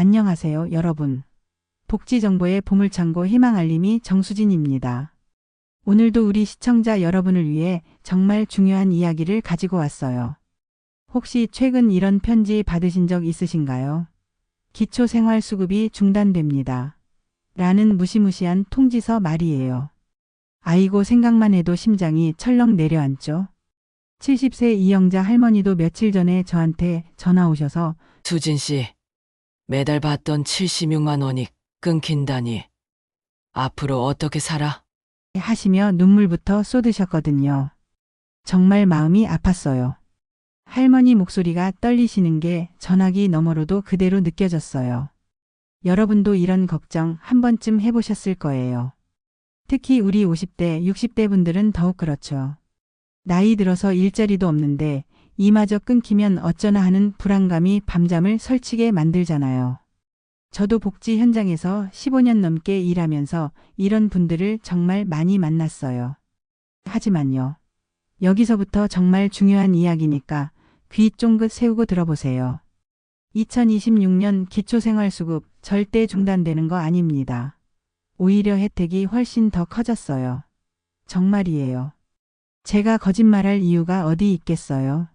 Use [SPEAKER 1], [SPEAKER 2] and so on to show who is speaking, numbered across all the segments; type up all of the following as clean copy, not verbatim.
[SPEAKER 1] 안녕하세요, 여러분. 복지정보의 보물창고 희망알림이 정수진입니다. 오늘도 우리 시청자 여러분을 위해 정말 중요한 이야기를 가지고 왔어요. 혹시 최근 이런 편지 받으신 적 있으신가요? 기초생활수급이 중단됩니다. 라는 무시무시한 통지서 말이에요. 아이고, 생각만 해도 심장이 철렁 내려앉죠. 70세 이영자 할머니도 며칠 전에 저한테 전화 오셔서
[SPEAKER 2] 수진 씨, 매달 받던 76만 원이 끊긴다니. 앞으로 어떻게 살아?
[SPEAKER 1] 하시며 눈물부터 쏟으셨거든요. 정말 마음이 아팠어요. 할머니 목소리가 떨리시는 게 전화기 너머로도 그대로 느껴졌어요. 여러분도 이런 걱정 한 번쯤 해보셨을 거예요. 특히 우리 50대, 60대 분들은 더욱 그렇죠. 나이 들어서 일자리도 없는데 이마저 끊기면 어쩌나 하는 불안감이 밤잠을 설치게 만들잖아요. 저도 복지 현장에서 15년 넘게 일하면서 이런 분들을 정말 많이 만났어요. 하지만요. 여기서부터 정말 중요한 이야기니까 귀 쫑긋 세우고 들어보세요. 2026년 기초생활수급 절대 중단되는 거 아닙니다. 오히려 혜택이 훨씬 더 커졌어요. 정말이에요. 제가 거짓말할 이유가 어디 있겠어요.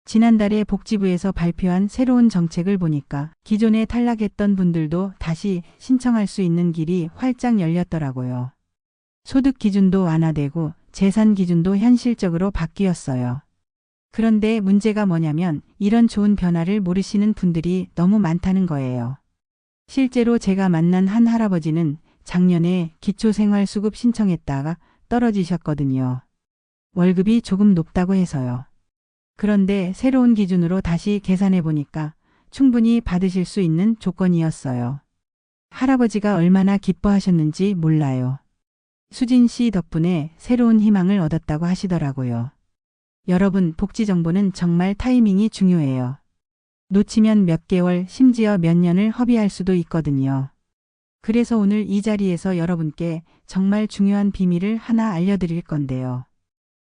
[SPEAKER 1] 지난달에 복지부에서 발표한 새로운 정책을 보니까 기존에 탈락했던 분들도 다시 신청할 수 있는 길이 활짝 열렸더라고요. 소득 기준도 완화되고 재산 기준도 현실적으로 바뀌었어요. 그런데 문제가 뭐냐면 이런 좋은 변화를 모르시는 분들이 너무 많다는 거예요. 실제로 제가 만난 한 할아버지는 작년에 기초생활수급 신청했다가 떨어지셨거든요. 월급이 조금 높다고 해서요. 그런데 새로운 기준으로 다시 계산해 보니까 충분히 받으실 수 있는 조건이었어요. 할아버지가 얼마나 기뻐하셨는지 몰라요. 수진 씨 덕분에 새로운 희망을 얻었다고 하시더라고요. 여러분, 복지 정보는 정말 타이밍이 중요해요. 놓치면 몇 개월, 심지어 몇 년을 허비할 수도 있거든요. 그래서 오늘 이 자리에서 여러분께 정말 중요한 비밀을 하나 알려드릴 건데요.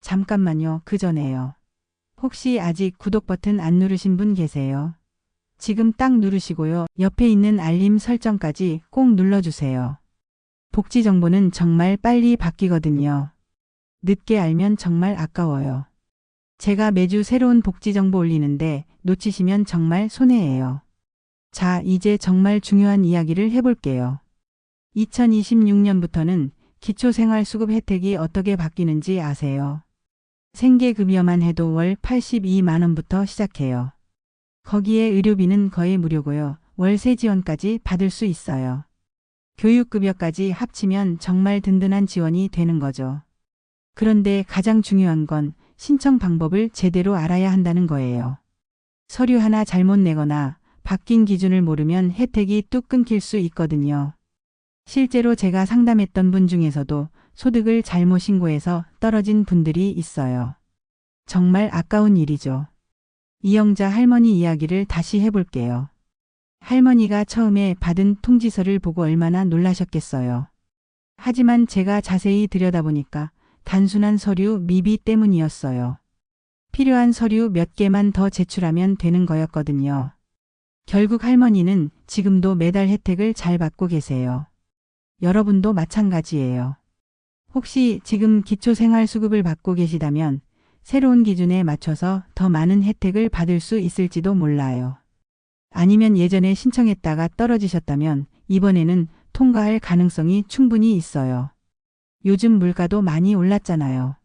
[SPEAKER 1] 잠깐만요. 그 전에요. 혹시 아직 구독 버튼 안 누르신 분 계세요? 지금 딱 누르시고요. 옆에 있는 알림 설정까지 꼭 눌러주세요. 복지 정보는 정말 빨리 바뀌거든요. 늦게 알면 정말 아까워요. 제가 매주 새로운 복지 정보 올리는데 놓치시면 정말 손해예요. 자, 이제 정말 중요한 이야기를 해볼게요. 2026년부터는 기초생활수급 혜택이 어떻게 바뀌는지 아세요? 생계급여만 해도 월 82만 원부터 시작해요. 거기에 의료비는 거의 무료고요. 월세 지원까지 받을 수 있어요. 교육급여까지 합치면 정말 든든한 지원이 되는 거죠. 그런데 가장 중요한 건 신청 방법을 제대로 알아야 한다는 거예요. 서류 하나 잘못 내거나 바뀐 기준을 모르면 혜택이 뚝 끊길 수 있거든요. 실제로 제가 상담했던 분 중에서도 소득을 잘못 신고해서 떨어진 분들이 있어요. 정말 아까운 일이죠. 이영자 할머니 이야기를 다시 해볼게요. 할머니가 처음에 받은 통지서를 보고 얼마나 놀라셨겠어요. 하지만 제가 자세히 들여다보니까 단순한 서류 미비 때문이었어요. 필요한 서류 몇 개만 더 제출하면 되는 거였거든요. 결국 할머니는 지금도 매달 혜택을 잘 받고 계세요. 여러분도 마찬가지예요. 혹시 지금 기초생활수급을 받고 계시다면 새로운 기준에 맞춰서 더 많은 혜택을 받을 수 있을지도 몰라요. 아니면 예전에 신청했다가 떨어지셨다면 이번에는 통과할 가능성이 충분히 있어요. 요즘 물가도 많이 올랐잖아요.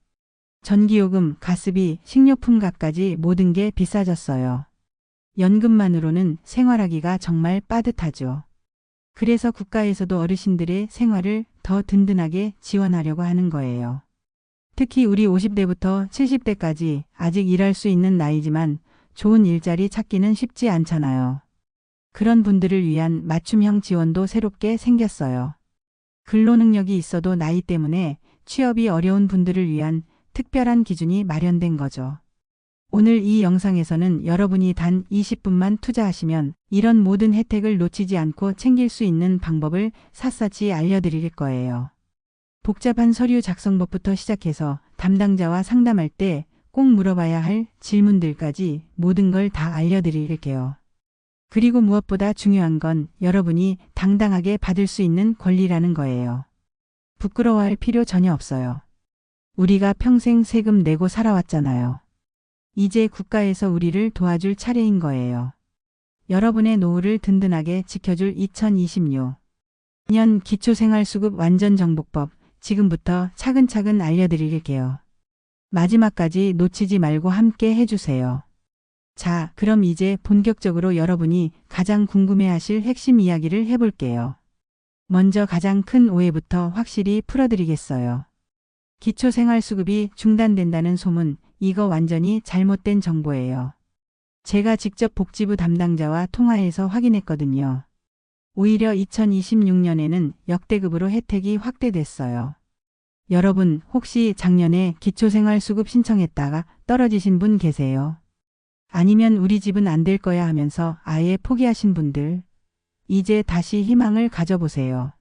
[SPEAKER 1] 전기요금, 가스비, 식료품값까지 모든 게 비싸졌어요. 연금만으로는 생활하기가 정말 빠듯하죠. 그래서 국가에서도 어르신들의 생활을 더 든든하게 지원하려고 하는 거예요. 특히 우리 50대부터 70대까지 아직 일할 수 있는 나이지만 좋은 일자리 찾기는 쉽지 않잖아요. 그런 분들을 위한 맞춤형 지원도 새롭게 생겼어요. 근로능력이 있어도 나이 때문에 취업이 어려운 분들을 위한 특별한 기준이 마련된 거죠. 오늘 이 영상에서는 여러분이 단 20분만 투자하시면 이런 모든 혜택을 놓치지 않고 챙길 수 있는 방법을 샅샅이 알려드릴 거예요. 복잡한 서류 작성법부터 시작해서 담당자와 상담할 때 꼭 물어봐야 할 질문들까지 모든 걸 다 알려드릴게요. 그리고 무엇보다 중요한 건 여러분이 당당하게 받을 수 있는 권리라는 거예요. 부끄러워할 필요 전혀 없어요. 우리가 평생 세금 내고 살아왔잖아요. 이제 국가에서 우리를 도와줄 차례인 거예요. 여러분의 노후를 든든하게 지켜줄 2026년 기초생활수급 완전정복법 지금부터 차근차근 알려드릴게요. 마지막까지 놓치지 말고 함께 해주세요. 자, 그럼 이제 본격적으로 여러분이 가장 궁금해하실 핵심 이야기를 해볼게요. 먼저 가장 큰 오해부터 확실히 풀어드리겠어요. 기초생활수급이 중단된다는 소문, 이거 완전히 잘못된 정보예요. 제가 직접 복지부 담당자와 통화해서 확인했거든요. 오히려 2026년에는 역대급으로 혜택이 확대됐어요. 여러분, 혹시 작년에 기초생활수급 신청했다가 떨어지신 분 계세요? 아니면 우리 집은 안 될 거야 하면서 아예 포기하신 분들? 이제 다시 희망을 가져보세요.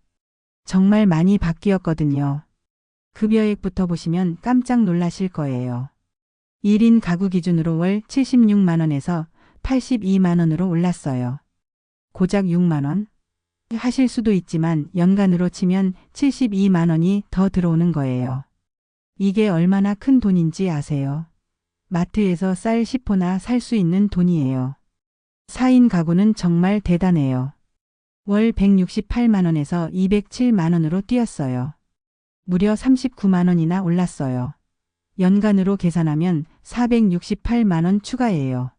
[SPEAKER 1] 정말 많이 바뀌었거든요. 급여액부터 보시면 깜짝 놀라실 거예요. 1인 가구 기준으로 월 76만 원에서 82만 원으로 올랐어요. 고작 6만 원? 하실 수도 있지만 연간으로 치면 72만 원이 더 들어오는 거예요. 이게 얼마나 큰 돈인지 아세요? 마트에서 쌀 10호나 살 수 있는 돈이에요. 4인 가구는 정말 대단해요. 월 168만 원에서 207만 원으로 뛰었어요. 무려 39만 원이나 올랐어요. 연간으로 계산하면 468만 원 추가예요.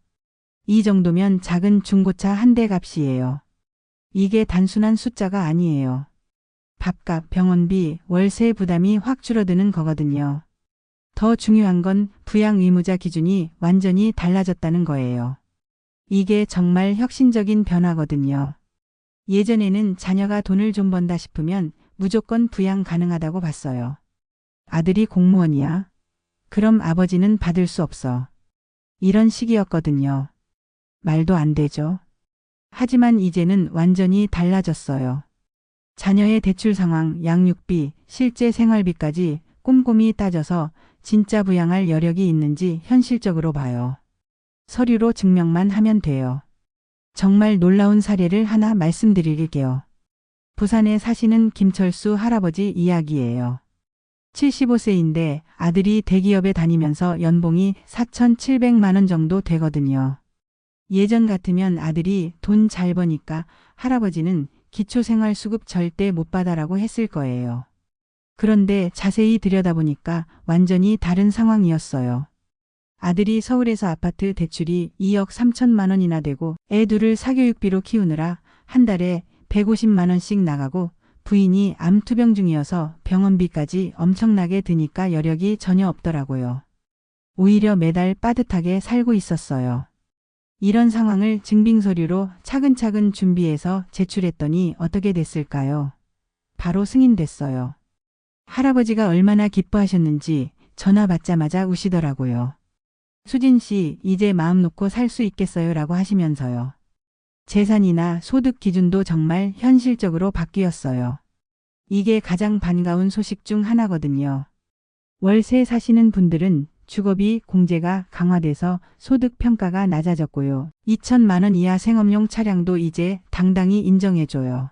[SPEAKER 1] 이 정도면 작은 중고차 한 대 값이에요. 이게 단순한 숫자가 아니에요. 밥값, 병원비, 월세 부담이 확 줄어드는 거거든요. 더 중요한 건 부양 의무자 기준이 완전히 달라졌다는 거예요. 이게 정말 혁신적인 변화거든요. 예전에는 자녀가 돈을 좀 번다 싶으면 무조건 부양 가능하다고 봤어요. 아들이 공무원이야? 그럼 아버지는 받을 수 없어. 이런 식이었거든요. 말도 안 되죠. 하지만 이제는 완전히 달라졌어요. 자녀의 대출 상황, 양육비, 실제 생활비까지 꼼꼼히 따져서 진짜 부양할 여력이 있는지 현실적으로 봐요. 서류로 증명만 하면 돼요. 정말 놀라운 사례를 하나 말씀드릴게요. 부산에 사시는 김철수 할아버지 이야기예요. 75세인데 아들이 대기업에 다니면서 연봉이 4,700만 원 정도 되거든요. 예전 같으면 아들이 돈 잘 버니까 할아버지는 기초생활수급 절대 못 받아라고 했을 거예요. 그런데 자세히 들여다보니까 완전히 다른 상황이었어요. 아들이 서울에서 아파트 대출이 2억 3천만 원이나 되고 애 둘을 사교육비로 키우느라 한 달에 150만 원씩 나가고 부인이 암투병 중이어서 병원비까지 엄청나게 드니까 여력이 전혀 없더라고요. 오히려 매달 빠듯하게 살고 있었어요. 이런 상황을 증빙서류로 차근차근 준비해서 제출했더니 어떻게 됐을까요? 바로 승인됐어요. 할아버지가 얼마나 기뻐하셨는지 전화 받자마자 우시더라고요. 수진 씨, 이제 마음 놓고 살 수 있겠어요? 라고 하시면서요. 재산이나 소득 기준도 정말 현실적으로 바뀌었어요. 이게 가장 반가운 소식 중 하나거든요. 월세 사시는 분들은 주거비 공제가 강화돼서 소득 평가가 낮아졌고요. 2천만 원 이하 생업용 차량도 이제 당당히 인정해줘요.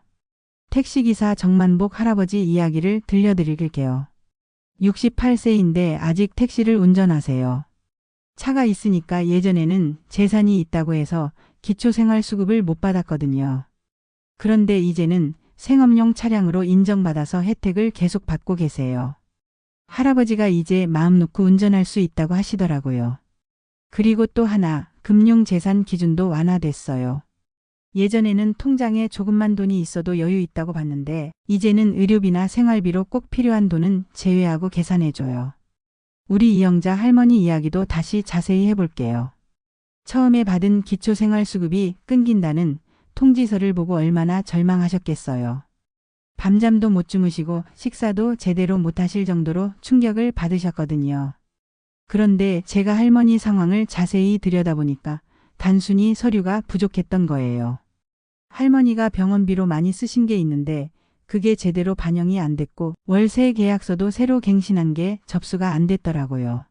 [SPEAKER 1] 택시기사 정만복 할아버지 이야기를 들려드릴게요. 68세인데 아직 택시를 운전하세요. 차가 있으니까 예전에는 재산이 있다고 해서 기초생활수급을 못 받았거든요. 그런데 이제는 생업용 차량으로 인정받아서 혜택을 계속 받고 계세요. 할아버지가 이제 마음 놓고 운전할 수 있다고 하시더라고요. 그리고 또 하나, 금융재산 기준도 완화됐어요. 예전에는 통장에 조금만 돈이 있어도 여유 있다고 봤는데 이제는 의료비나 생활비로 꼭 필요한 돈은 제외하고 계산해줘요. 우리 이영자 할머니 이야기도 다시 자세히 해볼게요. 처음에 받은 기초생활수급이 끊긴다는 통지서를 보고 얼마나 절망하셨겠어요. 밤잠도 못 주무시고 식사도 제대로 못하실 정도로 충격을 받으셨거든요. 그런데 제가 할머니 상황을 자세히 들여다보니까 단순히 서류가 부족했던 거예요. 할머니가 병원비로 많이 쓰신 게 있는데 그게 제대로 반영이 안 됐고 월세 계약서도 새로 갱신한 게 접수가 안 됐더라고요.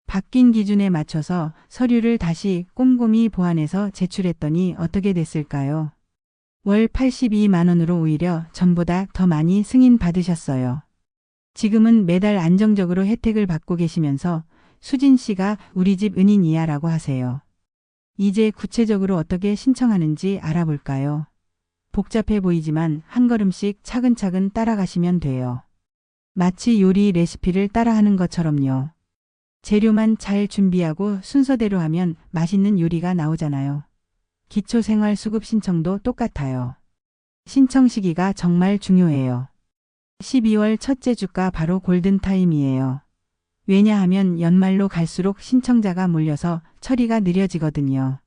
[SPEAKER 1] 바뀐 기준에 맞춰서 서류를 다시 꼼꼼히 보완해서 제출했더니 어떻게 됐을까요? 월 82만 원으로 오히려 전보다 더 많이 승인 받으셨어요. 지금은 매달 안정적으로 혜택을 받고 계시면서 수진 씨가 우리 집 은인이야 라고 하세요. 이제 구체적으로 어떻게 신청하는지 알아볼까요? 복잡해 보이지만 한 걸음씩 차근차근 따라가시면 돼요. 마치 요리 레시피를 따라하는 것처럼요. 재료만 잘 준비하고 순서대로 하면 맛있는 요리가 나오잖아요. 기초생활수급 신청도 똑같아요. 신청 시기가 정말 중요해요. 12월 첫째 주가 바로 골든타임이에요. 왜냐하면 연말로 갈수록 신청자가 몰려서 처리가 느려지거든요.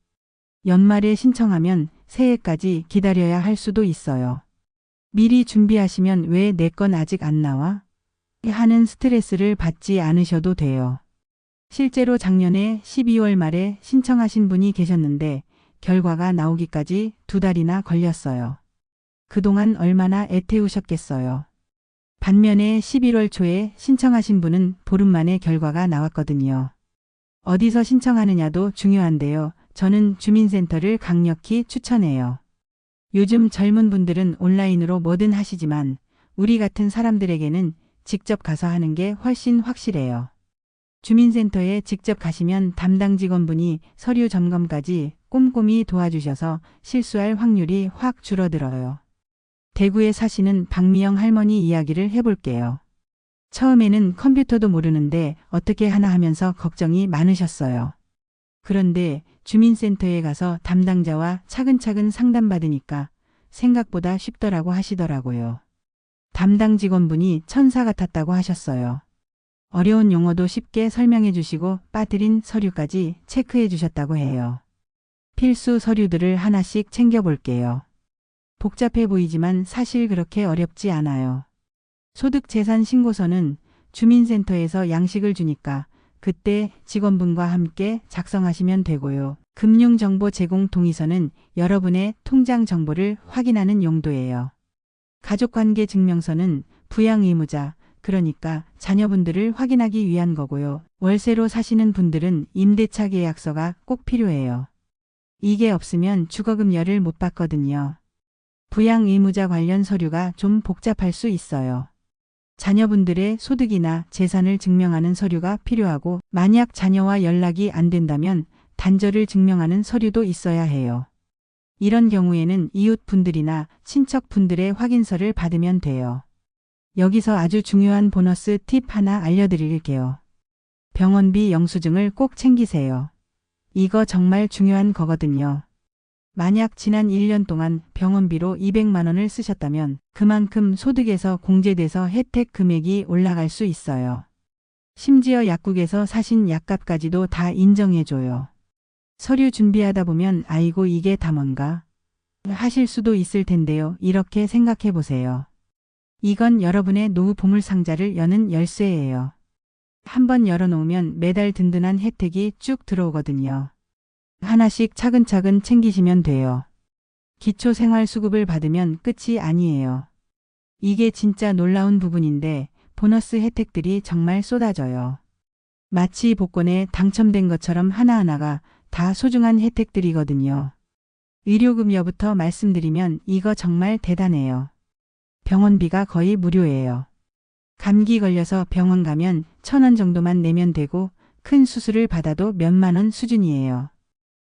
[SPEAKER 1] 연말에 신청하면 새해까지 기다려야 할 수도 있어요. 미리 준비하시면 왜 내 건 아직 안 나와? 하는 스트레스를 받지 않으셔도 돼요. 실제로 작년에 12월 말에 신청하신 분이 계셨는데 결과가 나오기까지 2달이나 걸렸어요. 그동안 얼마나 애태우셨겠어요. 반면에 11월 초에 신청하신 분은 보름 만에 결과가 나왔거든요. 어디서 신청하느냐도 중요한데요. 저는 주민센터를 강력히 추천해요. 요즘 젊은 분들은 온라인으로 뭐든 하시지만 우리 같은 사람들에게는 직접 가서 하는 게 훨씬 확실해요. 주민센터에 직접 가시면 담당 직원분이 서류 점검까지 꼼꼼히 도와주셔서 실수할 확률이 확 줄어들어요. 대구에 사시는 박미영 할머니 이야기를 해볼게요. 처음에는 컴퓨터도 모르는데 어떻게 하나 하면서 걱정이 많으셨어요. 그런데 주민센터에 가서 담당자와 차근차근 상담받으니까 생각보다 쉽더라고 하시더라고요. 담당 직원분이 천사 같았다고 하셨어요. 어려운 용어도 쉽게 설명해 주시고 빠뜨린 서류까지 체크해 주셨다고 해요. 필수 서류들을 하나씩 챙겨볼게요. 복잡해 보이지만 사실 그렇게 어렵지 않아요. 소득재산신고서는 주민센터에서 양식을 주니까 그때 직원분과 함께 작성하시면 되고요. 금융정보 제공 동의서는 여러분의 통장 정보를 확인하는 용도예요. 가족관계 증명서는 부양 의무자, 그러니까 자녀분들을 확인하기 위한 거고요. 월세로 사시는 분들은 임대차 계약서가 꼭 필요해요. 이게 없으면 주거금열을 못 받거든요. 부양 의무자 관련 서류가 좀 복잡할 수 있어요. 자녀분들의 소득이나 재산을 증명하는 서류가 필요하고 만약 자녀와 연락이 안 된다면 단절을 증명하는 서류도 있어야 해요. 이런 경우에는 이웃분들이나 친척분들의 확인서를 받으면 돼요. 여기서 아주 중요한 보너스 팁 하나 알려드릴게요. 병원비 영수증을 꼭 챙기세요. 이거 정말 중요한 거거든요. 만약 지난 1년 동안 병원비로 200만 원을 쓰셨다면 그만큼 소득에서 공제돼서 혜택 금액이 올라갈 수 있어요. 심지어 약국에서 사신 약값까지도 다 인정해줘요. 서류 준비하다 보면 아이고 이게 다 뭔가 하실 수도 있을 텐데요. 이렇게 생각해 보세요. 이건 여러분의 노후 보물 상자를 여는 열쇠예요. 한번 열어놓으면 매달 든든한 혜택이 쭉 들어오거든요. 하나씩 차근차근 챙기시면 돼요. 기초생활수급을 받으면 끝이 아니에요. 이게 진짜 놀라운 부분인데 보너스 혜택들이 정말 쏟아져요. 마치 복권에 당첨된 것처럼 하나하나가 다 소중한 혜택들이거든요. 의료급여부터 말씀드리면 이거 정말 대단해요. 병원비가 거의 무료예요. 감기 걸려서 병원 가면 1,000원 정도만 내면 되고 큰 수술을 받아도 몇만 원 수준이에요.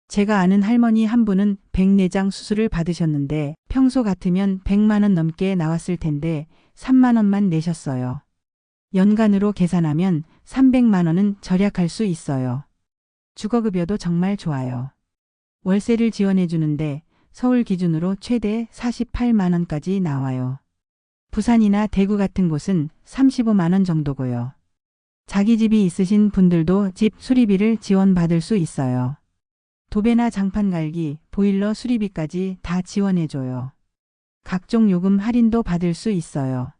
[SPEAKER 1] 제가 아는 할머니 한 분은 백내장 수술을 받으셨는데 평소 같으면 100만 원 넘게 나왔을 텐데 3만 원만 내셨어요. 연간으로 계산하면 300만 원은 절약할 수 있어요. 주거급여도 정말 좋아요. 월세를 지원해 주는데 서울 기준으로 최대 48만 원까지 나와요. 부산이나 대구 같은 곳은 35만 원 정도고요. 자기 집이 있으신 분들도 집 수리비를 지원받을 수 있어요. 도배나 장판 갈기, 보일러 수리비까지 다 지원해줘요. 각종 요금 할인도 받을 수 있어요.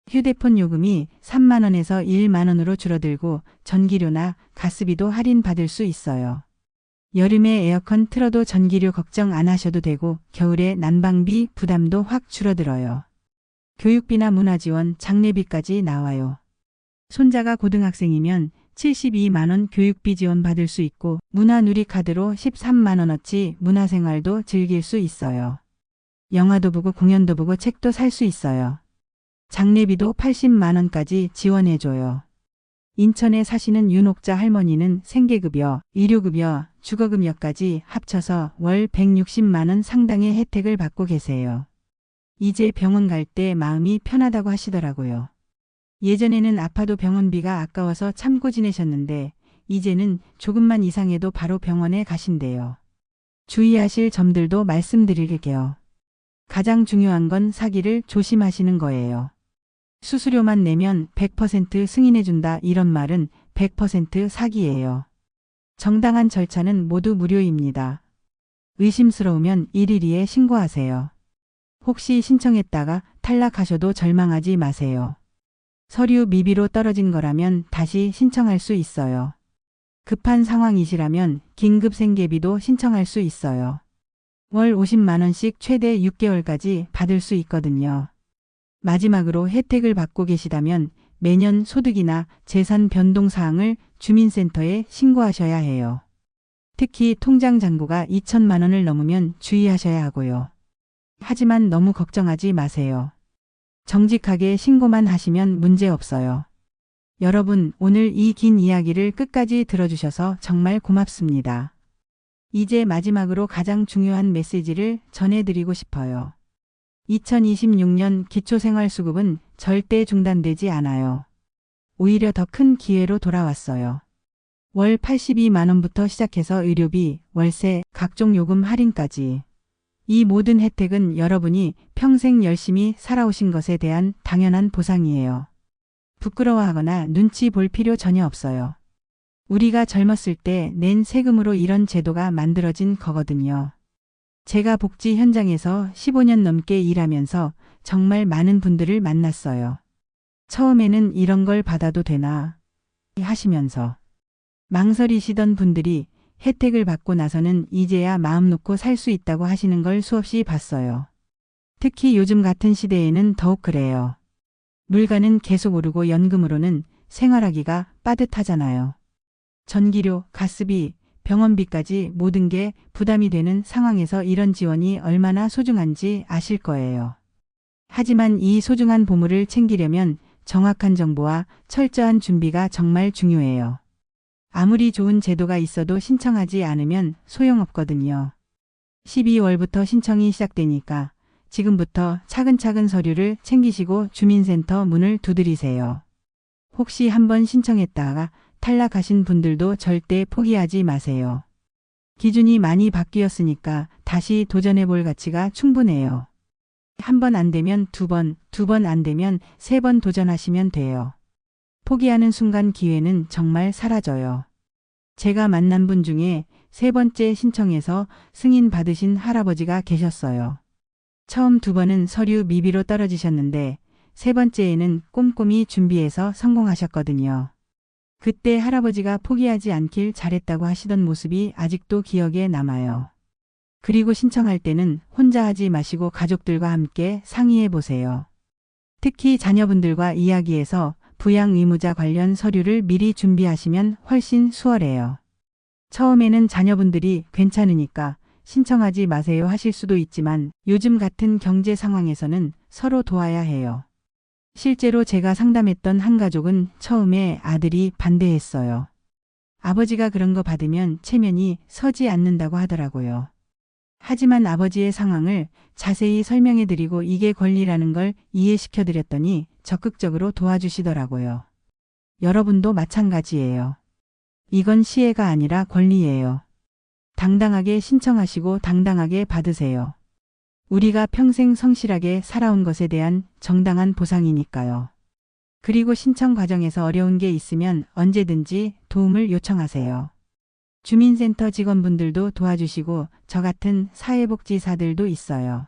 [SPEAKER 1] 휴대폰 요금이 3만 원에서 1만 원으로 줄어들고 전기료나 가스비도 할인받을 수 있어요. 여름에 에어컨 틀어도 전기료 걱정 안 하셔도 되고 겨울에 난방비 부담도 확 줄어들어요. 교육비나 문화지원, 장례비까지 나와요. 손자가 고등학생이면 72만 원 교육비 지원 받을 수 있고 문화누리카드로 13만 원어치 문화생활도 즐길 수 있어요. 영화도 보고 공연도 보고 책도 살 수 있어요. 장례비도 80만 원까지 지원해줘요. 인천에 사시는 윤옥자 할머니는 생계급여, 의료급여, 주거급여까지 합쳐서 월 160만 원 상당의 혜택을 받고 계세요. 이제 병원 갈 때 마음이 편하다고 하시더라고요. 예전에는 아파도 병원비가 아까워서 참고 지내셨는데 이제는 조금만 이상해도 바로 병원에 가신대요. 주의하실 점들도 말씀드릴게요. 가장 중요한 건 사기를 조심하시는 거예요. 수수료만 내면 100% 승인해준다 이런 말은 100% 사기예요. 정당한 절차는 모두 무료입니다. 의심스러우면 112에 신고하세요. 혹시 신청했다가 탈락하셔도 절망하지 마세요. 서류 미비로 떨어진 거라면 다시 신청할 수 있어요. 급한 상황이시라면 긴급 생계비도 신청할 수 있어요. 월 50만 원씩 최대 6개월까지 받을 수 있거든요. 마지막으로 혜택을 받고 계시다면 매년 소득이나 재산 변동 사항을 주민센터에 신고하셔야 해요. 특히 통장 잔고가 2천만 원을 넘으면 주의하셔야 하고요. 하지만 너무 걱정하지 마세요. 정직하게 신고만 하시면 문제 없어요. 여러분, 오늘 이 긴 이야기를 끝까지 들어주셔서 정말 고맙습니다. 이제 마지막으로 가장 중요한 메시지를 전해드리고 싶어요. 2026년 기초생활수급은 절대 중단되지 않아요. 오히려 더 큰 기회로 돌아왔어요. 월 82만 원부터 시작해서 의료비, 월세, 각종 요금 할인까지. 이 모든 혜택은 여러분이 평생 열심히 살아오신 것에 대한 당연한 보상이에요. 부끄러워하거나 눈치 볼 필요 전혀 없어요. 우리가 젊었을 때 낸 세금으로 이런 제도가 만들어진 거거든요. 제가 복지 현장에서 15년 넘게 일하면서 정말 많은 분들을 만났어요. 처음에는 이런 걸 받아도 되나 하시면서 망설이시던 분들이 혜택을 받고 나서는 이제야 마음 놓고 살 수 있다고 하시는 걸 수없이 봤어요. 특히 요즘 같은 시대에는 더욱 그래요. 물가는 계속 오르고 연금으로는 생활하기가 빠듯하잖아요. 전기료, 가스비, 병원비까지 모든 게 부담이 되는 상황에서 이런 지원이 얼마나 소중한지 아실 거예요. 하지만 이 소중한 보물을 챙기려면 정확한 정보와 철저한 준비가 정말 중요해요. 아무리 좋은 제도가 있어도 신청하지 않으면 소용없거든요. 12월부터 신청이 시작되니까 지금부터 차근차근 서류를 챙기시고 주민센터 문을 두드리세요. 혹시 한번 신청했다가 탈락하신 분들도 절대 포기하지 마세요. 기준이 많이 바뀌었으니까 다시 도전해 볼 가치가 충분해요. 한 번 안 되면 두 번, 두 번 안 되면 세 번 도전하시면 돼요. 포기하는 순간 기회는 정말 사라져요. 제가 만난 분 중에 세 번째 신청해서 승인 받으신 할아버지가 계셨어요. 처음 두 번은 서류 미비로 떨어지셨는데 세 번째에는 꼼꼼히 준비해서 성공하셨거든요. 그때 할아버지가 포기하지 않길 잘했다고 하시던 모습이 아직도 기억에 남아요. 그리고 신청할 때는 혼자 하지 마시고 가족들과 함께 상의해 보세요. 특히 자녀분들과 이야기해서 부양 의무자 관련 서류를 미리 준비하시면 훨씬 수월해요. 처음에는 자녀분들이 괜찮으니까 신청하지 마세요 하실 수도 있지만 요즘 같은 경제 상황에서는 서로 도와야 해요. 실제로 제가 상담했던 한 가족은 처음에 아들이 반대했어요. 아버지가 그런 거 받으면 체면이 서지 않는다고 하더라고요. 하지만 아버지의 상황을 자세히 설명해드리고 이게 권리라는 걸 이해시켜드렸더니 적극적으로 도와주시더라고요. 여러분도 마찬가지예요. 이건 시혜가 아니라 권리예요. 당당하게 신청하시고 당당하게 받으세요. 우리가 평생 성실하게 살아온 것에 대한 정당한 보상이니까요. 그리고 신청 과정에서 어려운 게 있으면 언제든지 도움을 요청하세요. 주민센터 직원분들도 도와주시고 저 같은 사회복지사들도 있어요.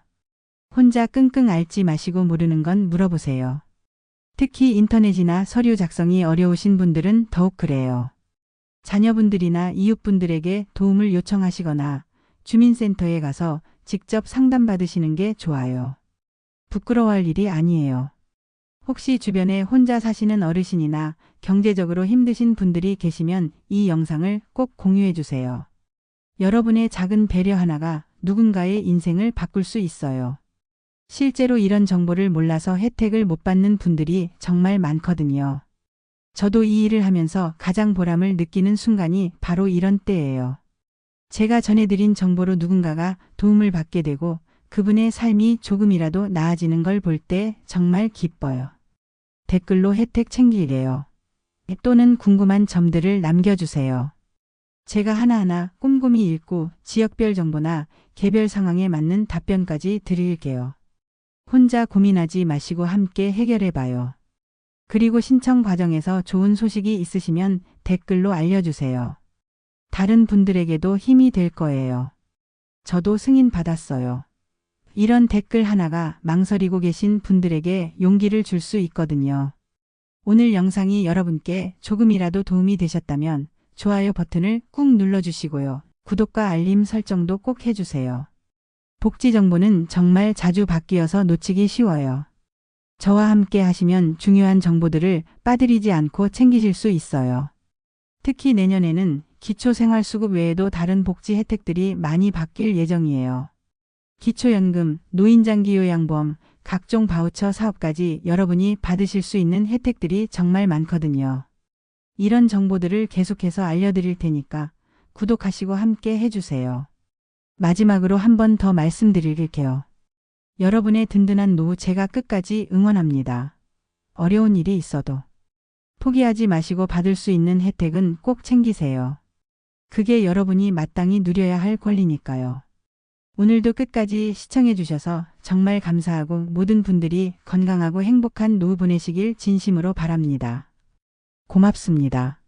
[SPEAKER 1] 혼자 끙끙 앓지 마시고 모르는 건 물어보세요. 특히 인터넷이나 서류 작성이 어려우신 분들은 더욱 그래요. 자녀분들이나 이웃분들에게 도움을 요청하시거나 주민센터에 가서 직접 상담받으시는 게 좋아요. 부끄러워할 일이 아니에요. 혹시 주변에 혼자 사시는 어르신이나 경제적으로 힘드신 분들이 계시면 이 영상을 꼭 공유해 주세요. 여러분의 작은 배려 하나가 누군가의 인생을 바꿀 수 있어요. 실제로 이런 정보를 몰라서 혜택을 못 받는 분들이 정말 많거든요. 저도 이 일을 하면서 가장 보람을 느끼는 순간이 바로 이런 때예요. 제가 전해드린 정보로 누군가가 도움을 받게 되고 그분의 삶이 조금이라도 나아지는 걸 볼 때 정말 기뻐요. 댓글로 혜택 챙기래요. 또는 궁금한 점들을 남겨주세요. 제가 하나하나 꼼꼼히 읽고 지역별 정보나 개별 상황에 맞는 답변까지 드릴게요. 혼자 고민하지 마시고 함께 해결해봐요. 그리고 신청 과정에서 좋은 소식이 있으시면 댓글로 알려주세요. 다른 분들에게도 힘이 될 거예요. 저도 승인 받았어요. 이런 댓글 하나가 망설이고 계신 분들에게 용기를 줄 수 있거든요. 오늘 영상이 여러분께 조금이라도 도움이 되셨다면 좋아요 버튼을 꾹 눌러주시고요. 구독과 알림 설정도 꼭 해주세요. 복지 정보는 정말 자주 바뀌어서 놓치기 쉬워요. 저와 함께 하시면 중요한 정보들을 빠뜨리지 않고 챙기실 수 있어요. 특히 내년에는 기초생활수급 외에도 다른 복지 혜택들이 많이 바뀔 예정이에요. 기초연금, 노인장기요양보험, 각종 바우처 사업까지 여러분이 받으실 수 있는 혜택들이 정말 많거든요. 이런 정보들을 계속해서 알려드릴 테니까 구독하시고 함께 해주세요. 마지막으로 한 번 더 말씀드릴게요. 여러분의 든든한 노후 제가 끝까지 응원합니다. 어려운 일이 있어도 포기하지 마시고 받을 수 있는 혜택은 꼭 챙기세요. 그게 여러분이 마땅히 누려야 할 권리니까요. 오늘도 끝까지 시청해 주셔서 정말 감사하고 모든 분들이 건강하고 행복한 노후 보내시길 진심으로 바랍니다. 고맙습니다.